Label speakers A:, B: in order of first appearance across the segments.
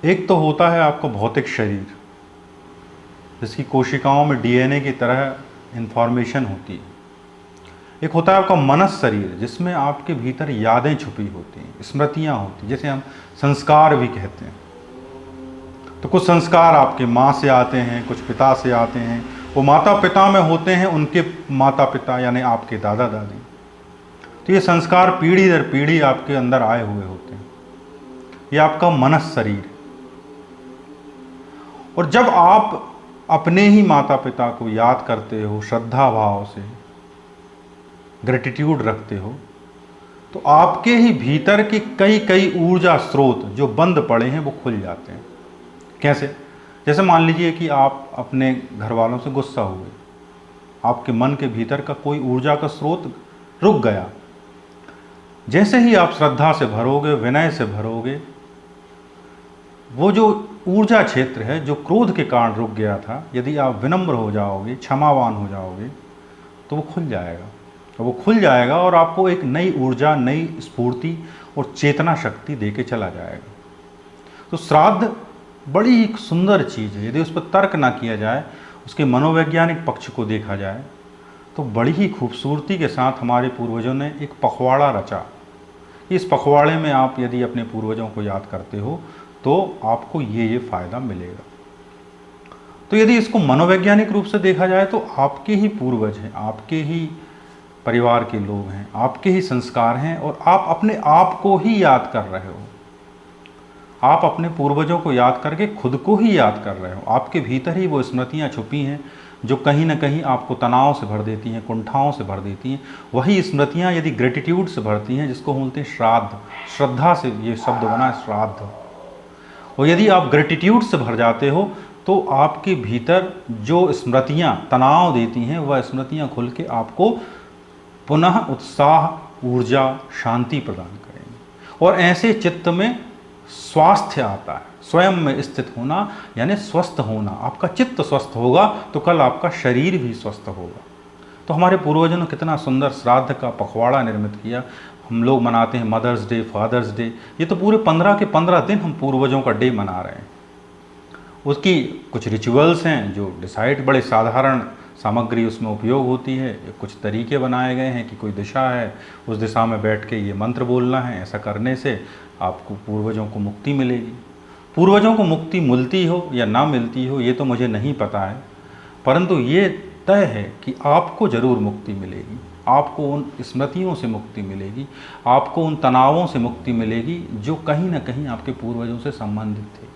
A: एक तो होता है आपका भौतिक शरीर, जिसकी कोशिकाओं में डीएनए की तरह इंफॉर्मेशन होती है। एक होता है आपका मनस शरीर, जिसमें आपके भीतर यादें छुपी होती हैं, स्मृतियां होती हैं, जैसे हम संस्कार भी कहते हैं। तो कुछ संस्कार आपके माँ से आते हैं, कुछ पिता से आते हैं, वो माता पिता में होते हैं, उनके माता पिता यानी आपके दादा दादी। तो ये संस्कार पीढ़ी दर पीढ़ी आपके अंदर आए हुए होते हैं। ये आपका मनस शरीर। और जब आप अपने ही माता पिता को याद करते हो, श्रद्धा भाव से ग्रेटिट्यूड रखते हो, तो आपके ही भीतर के कई कई ऊर्जा स्रोत जो बंद पड़े हैं वो खुल जाते हैं। कैसे? जैसे मान लीजिए कि आप अपने घर वालों से गुस्सा हुए, आपके मन के भीतर का कोई ऊर्जा का स्रोत रुक गया। जैसे ही आप श्रद्धा से भरोगे, विनय से भरोगे, वो जो ऊर्जा क्षेत्र है जो क्रोध के कारण रुक गया था, यदि आप विनम्र हो जाओगे, क्षमावान हो जाओगे, तो वो खुल जाएगा। वो खुल जाएगा और आपको एक नई ऊर्जा, नई स्फूर्ति और चेतना शक्ति देके चला जाएगा। तो श्राद्ध बड़ी एक सुंदर चीज़ है। यदि उस पर तर्क ना किया जाए, उसके मनोवैज्ञानिक पक्ष को देखा जाए, तो बड़ी ही खूबसूरती के साथ हमारे पूर्वजों ने एक पखवाड़ा रचा। इस पखवाड़े में आप यदि अपने पूर्वजों को याद करते हो तो आपको ये फ़ायदा मिलेगा। तो यदि इसको मनोवैज्ञानिक रूप से देखा जाए तो आपके ही पूर्वज हैं, आपके ही परिवार के लोग हैं, आपके ही संस्कार हैं, और आप अपने आप को ही याद कर रहे हो। आप अपने पूर्वजों को याद करके खुद को ही याद कर रहे हो। आपके भीतर ही वो स्मृतियाँ छुपी हैं जो कहीं ना कहीं आपको तनाव से भर देती हैं, कुंठाओं से भर देती हैं। वही स्मृतियाँ यदि ग्रेटिट्यूड से भरती हैं, जिसको बोलते हैं श्राद्ध, श्रद्धा से ये शब्द बना है श्राद्ध। और यदि आप ग्रेटिट्यूड से भर जाते हो तो आपके भीतर जो स्मृतियाँ तनाव देती हैं, वह स्मृतियाँ खुल के आपको पुनः उत्साह, ऊर्जा, शांति प्रदान करेंगी। और ऐसे चित्त में स्वास्थ्य आता है। स्वयं में स्थित होना यानी स्वस्थ होना। आपका चित्त स्वस्थ होगा तो कल आपका शरीर भी स्वस्थ होगा। तो हमारे पूर्वजों ने कितना सुंदर श्राद्ध का पखवाड़ा निर्मित किया। हम लोग मनाते हैं मदर्स डे, फादर्स डे। ये तो पूरे 15 के 15 दिन हम पूर्वजों का डे मना रहे हैं। उसकी कुछ रिचुअल्स हैं जो डिसाइड, बड़े साधारण सामग्री उसमें उपयोग होती है। कुछ तरीके बनाए गए हैं कि कोई दिशा है, उस दिशा में बैठ के ये मंत्र बोलना है। ऐसा करने से आपको पूर्वजों को मुक्ति मिलेगी। पूर्वजों को मुक्ति मिलती हो या ना मिलती हो ये तो मुझे नहीं पता है, परंतु ये तय है कि आपको ज़रूर मुक्ति मिलेगी। आपको उन स्मृतियों से मुक्ति मिलेगी, आपको उन तनावों से मुक्ति मिलेगी जो कहीं ना कहीं आपके पूर्वजों से संबंधित थे।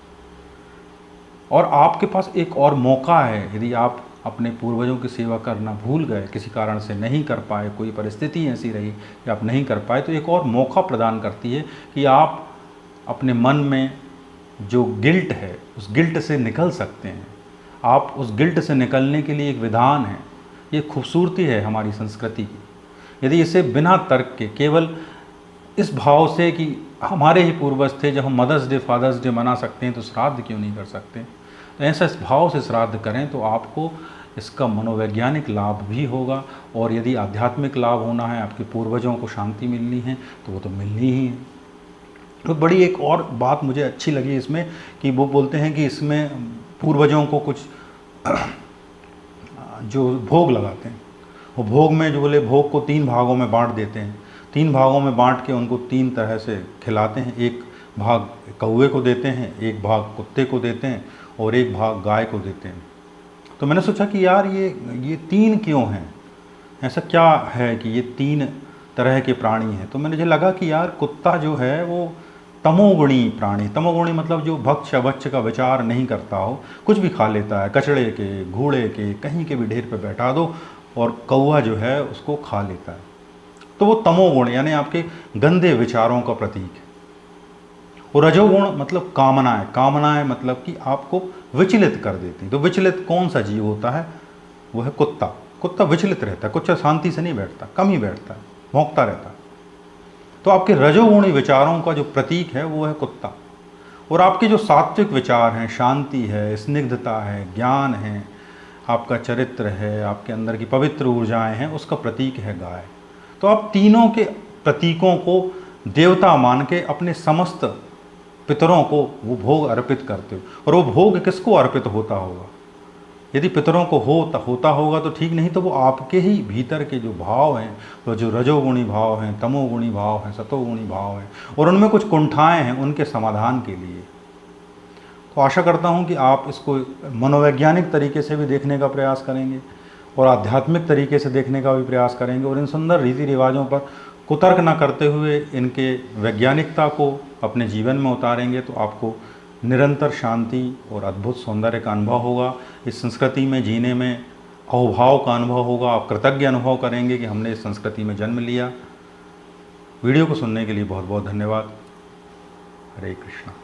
A: और आपके पास एक और मौका है। यदि आप अपने पूर्वजों की सेवा करना भूल गए, किसी कारण से नहीं कर पाए, कोई परिस्थिति ऐसी रही कि आप नहीं कर पाए, तो एक और मौका प्रदान करती है कि आप अपने मन में जो गिल्ट है उस गिल्ट से निकल सकते हैं। आप उस गिल्ट से निकलने के लिए एक विधान है। ये खूबसूरती है हमारी संस्कृति की। यदि इसे बिना तर्क के, केवल इस भाव से कि हमारे ही पूर्वज थे, जब हम मदर्स डे, फादर्स डे मना सकते हैं तो श्राद्ध क्यों नहीं कर सकते, तो ऐसा इस भाव से श्राद्ध करें तो आपको इसका मनोवैज्ञानिक लाभ भी होगा। और यदि आध्यात्मिक लाभ होना है, आपके पूर्वजों को शांति मिलनी है, तो वो तो मिलनी ही है। तो बड़ी एक और बात मुझे अच्छी लगी इसमें कि वो बोलते हैं कि इसमें पूर्वजों को कुछ जो भोग लगाते हैं, वो भोग में जो बोले भोग को 3 भागों में बांट देते हैं। 3 भागों में बांट के उनको 3 तरह से खिलाते हैं। एक भाग कौवे को देते हैं, एक भाग कुत्ते को देते हैं और एक भाग गाय को देते हैं। तो मैंने सोचा कि यार ये 3 क्यों हैं, ऐसा क्या है कि ये 3 तरह के प्राणी हैं। तो मुझे लगा कि यार कुत्ता जो है वो तमोगुणी प्राणी, तमोगुणी मतलब जो भक्ष अभक्ष का विचार नहीं करता हो, कुछ भी खा लेता है, कचड़े के, घोड़े के, कहीं के भी ढेर पे बैठा दो और कौवा जो है उसको खा लेता है। तो वो तमोगुण यानी आपके गंदे विचारों का प्रतीक है। और रजोगुण मतलब कामनाएं, कामनाएं मतलब कि आपको विचलित कर देती। तो विचलित कौन सा जीव होता है, वो है कुत्ता। कुत्ता विचलित रहता है, कुछ शांति से नहीं बैठता, कम ही बैठता है, भौंकता रहता है। तो आपके रजोगुणी विचारों का जो प्रतीक है वो है कुत्ता। और आपके जो सात्विक विचार हैं, शांति है, स्निग्धता है, ज्ञान है, आपका चरित्र है, आपके अंदर की पवित्र ऊर्जाएं हैं, उसका प्रतीक है गाय। तो आप तीनों के प्रतीकों को देवता मान के अपने समस्त पितरों को वो भोग अर्पित करते हो, और वो भोग किसको अर्पित होता होगा? यदि पितरों को होता होगा तो ठीक, नहीं तो वो आपके ही भीतर के जो भाव हैं, वो जो रजोगुणी भाव हैं, तमोगुणी भाव हैं, सतोगुणी भाव हैं, और उनमें कुछ कुंठाएं हैं, उनके समाधान के लिए। तो आशा करता हूँ कि आप इसको मनोवैज्ञानिक तरीके से भी देखने का प्रयास करेंगे और आध्यात्मिक तरीके से देखने का भी प्रयास करेंगे, और इन सुंदर रीति रिवाजों पर कुतर्क न करते हुए इनके वैज्ञानिकता को अपने जीवन में उतारेंगे तो आपको निरंतर शांति और अद्भुत सौंदर्य का अनुभव होगा। इस संस्कृति में जीने में अहोभाव का अनुभव होगा। आप कृतज्ञ अनुभव करेंगे कि हमने इस संस्कृति में जन्म लिया। वीडियो को सुनने के लिए बहुत बहुत धन्यवाद। हरे कृष्णा।